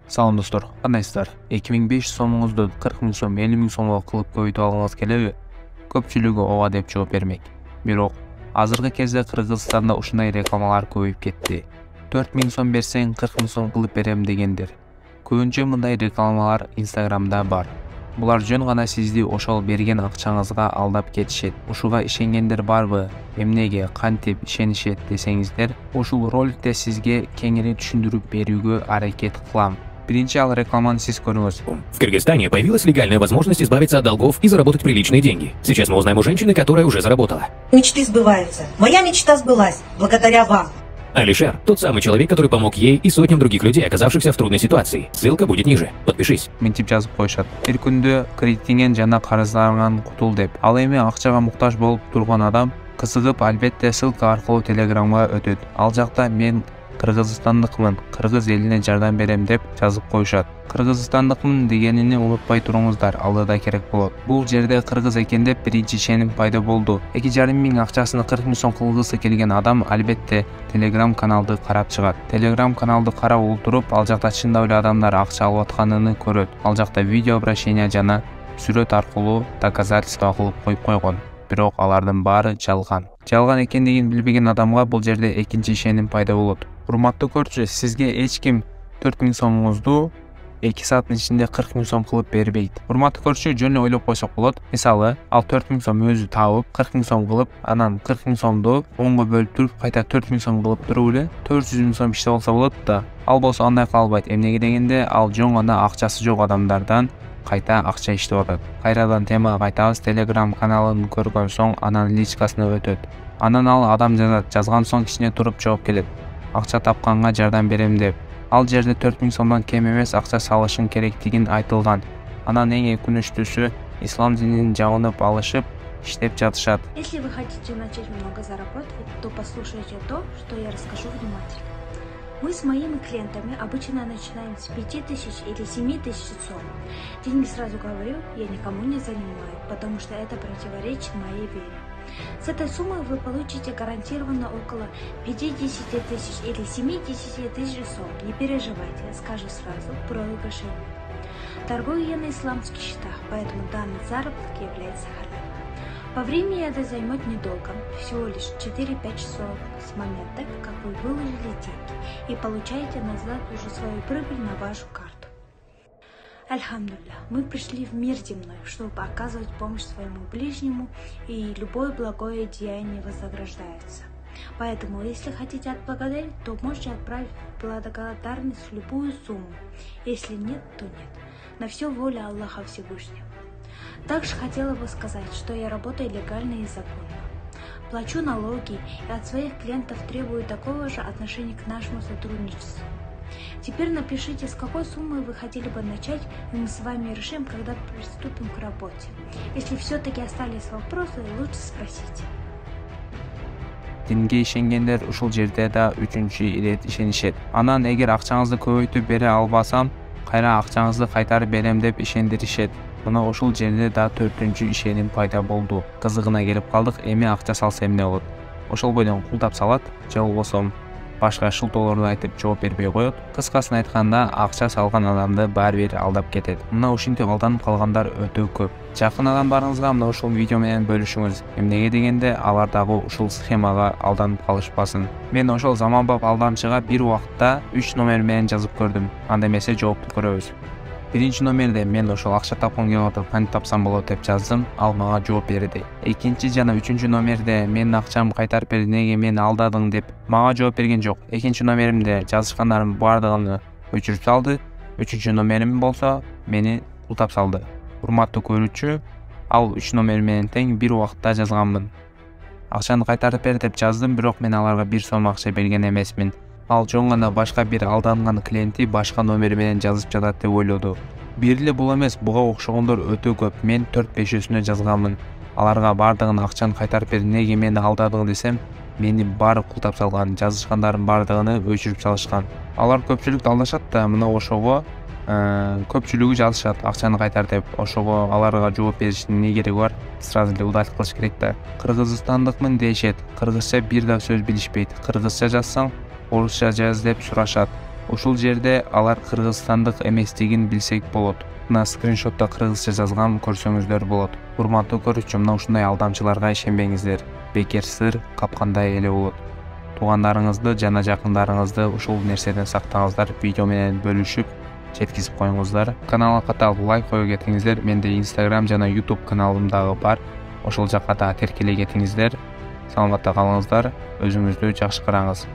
Салам достор, кандайсыздар? 2500 сомуңузду 40 000 сом, 50 000 сомго кылып көбөйтүп алгыңыз келеби? Көпчүлүгү ооба деп жооп бермек. Бирок азыркы кезде Кыргызстанда ушундай рекламалар көбөйүп кетти. 4 000 сом берсең 40 000 сом кылып берем дегендер. Көбүнчө мындай рекламалар Инстаграмда бар. Булар жөн гана сизди ошол берген акчаңызга алдап кетишет. Ушуга ишенгендер барбы? Эмнеге, кантип ишенишет десеңиздер, ушул роликте сизге кеңири түшүндүрүп берүүгө аракет кылам. Биринчи ал рекламаны сиз көрүңүз. В Кыргызстане появилась легальная возможность избавиться от долгов и заработать приличные деньги. Сейчас мы узнаем у женщины, которая уже заработала. Мечты сбываются. Моя мечта сбылась благодаря вам. Алишер – тот самый человек, который помог ей и сотням других людей, оказавшихся в трудной ситуации. Ссылка будет ниже. Подпишись. Мынтип жазып коюшат. Бир күндө кредитиңен жана карыздарыңан кутул деп. Ал эми акчага муктаж болуп турган адам кызыгып, албетте ссылка аркылуу Телеграмга өтөт. Ал жакта мен кыргызстандыкмын, кыргыз элине жардам берем деп жазып коюшат. Кыргызстандыкмын дегенини унутпай туруңуздар, алда да керек болот. Бул жерде кыргыз экен деп биринчи ишеним пайда болду. 2,5 миң акчасын 40 000 сом кылгысы келген адам албетте Telegram каналды карап чыгат. Telegram каналды карап олтуруп, ал жакта чындап эле адамдар акча алып атканын көрөт. Ал жакта видео обращение жана сүрөт аркылуу доказательство кылып коюп койгон. Бирок алардын баары жалган. Жалган экендигин билбеген адамга бул жерде экинчи ишеним пайда болот. Урматтуу көрүүчү, сизге эч ким 4 000 сомуңузду 2 сааттын ичинде 40 000 сом кылып бербейт. Урматтуу көрүүчү, жөн эле ойлоп койсок болот. Мисалы, ал 4 000 сом өзү табып, 40 000 сом кылып, анан 40 000 сомду 10го бөлүп туруп, кайта 4 000 сом кылып туруп эле 400 000 сом иштеп алса болот да. Ал болсо андай кыла албайт. Эмнеге дегенде, ал жөн гана акчасы жок адамдардан кайта акча иштеп атат. Кайрадан темага кайтабыз. Telegram каналын көргөн соң анан личкасына өтөт. Анан ал адам жазат, жазган соң кичине туруп жооп келет. Акча тапканга жардам берем деп. Ал жерде 4 000 сомдон кем эмес акча салышың керектигин айтылган. Анан эң өкүнүчтүүсү, ислам динин жабынып алышып иштеп жатышат. Если вы хотите начать много зарабатывать, то послушайте то, что я расскажу внимательно. Мы с моими клиентами обычно начинаем с 5000 или 7000 сом. Деньги, сразу говорю, я никому не занимаю, потому что это противоречит моей вере. С этой суммой вы получите гарантированно около 50 тысяч или 70 тысяч сом. Не переживайте, скажу сразу, проигрыш. Торгую я на исламских счетах, поэтому данный заработок является халяльным. По времени это займет недолго, всего лишь 4-5 часов с момента, как вы выложили деньги и получаете назад уже свою прибыль на вашу карту. Альхамдулилля, мы пришли в мир земной, чтобы оказывать помощь своему ближнему, и любое благое деяние вознаграждается. Поэтому, если хотите отблагодарить, то можете отправить благодарность в любую сумму. Если нет, то нет. На все воля Аллаха Всевышнего. Также хотела бы сказать, что я работаю легально и законно. Плачу налоги и от своих клиентов требую такого же отношения к нашему сотрудничеству. Теперь напишите, с какой суммы вы хотели бы начать, и мы с вами решим, когда приступим к работе. Если все-таки остались вопросы, лучше спросите. Динге ишенгендер ушул жерде да үчүнчү ирет ишенишет. Анан эгер акчаңызды көбөйтүп бере албасам, кайра акчаңызды кайтарып берем деп ишендиришет. Мына ушул жерде да төртүнчү ишеним пайда болду. Кызыгына келип калдык, эми акча салса эмне болот? Ошол бойдон култап салат, же болбосо башка шылтоолорду айтып жооп бербей коет. Кыскасын айтканда, акча салган адамды баары бир алдап кетет. Мына ушинтип алданып калгандар өтө көп. Жакын адамдарыңызга мына ушул видео менен бөлүшүңүз. Эмнеге дегенде, алар дагы ушул схемага алданып калышпасын. Мен ошол заманбап алдамчыга бир убакта 3 номер менен жазып көрдүм. Анда эмесе жоопту көрөбүз. Биринчи номерде мен ошол акча тапкым келип атат, кантип тапсам болот деп жаздым, ал мага жооп берди. Экинчи жана үчүнчү номерде мен акчамды кайтарып бер, неге мени алдадың деп мага жооп берген жок. Экинчи номеримде жазышкандарым бардыгын өчүрүп салды. Үчүнчү номерим болсо мени култап салды. Урматтуу көрүүчү, ал 3 номер менен тең бир убакытта жазганмын. Акчаны кайтарып бер деп жаздым, бирок мен аларга 1 сом акча берген эмесмин. Ал жөн гана башка бир алданган клиенти башка номер менен жазып жатат деп ойлоду. Бир эле бул эмес, буга окшогондор өтө көп. Мен 4-5-өсүнө жазганмын. Аларга бардыгын акчаны кайтарып бер, неге мени алдадың десем, мени баары култап салган, жазышкандардын бардыгын өчүрүп салышкан. Алар көпчүлүктү алдашат да, мына ошого көпчүлүгү жазышат акчаны кайтар деп. Ошого аларга жооп бериштин эмне кереги бар? Сразу эле удалить кылыш керек да. Кыргызстандыкмын дешет. Кыргызча бир да сөз билишпейт. Кыргызча жазсаң орусча жаз деп сурашат. Ушул жерде алар кыргызстандык эместигин билсек болот. Мына скриншотто кыргызча жазган көрсөңүздөр болот. Урматтуу көрүүчү, мына ушундай алдамчыларга ишенбеңиздер. Бекер сыр капкандай эле болот. Туугандарыңызды жана жакындарыңызды ушул нерседен сактаңыздар. Видео менен бөлүшүп жеткизип коюңуздар. Каналга каталып лайк коюп кетиңиздер. Менде Instagram жана YouTube каналым дагы бар. Ошол жакка да тиркеле кетиңиздер. Саламатта калыңыздар. Өзүңүздү жакшы караңыз.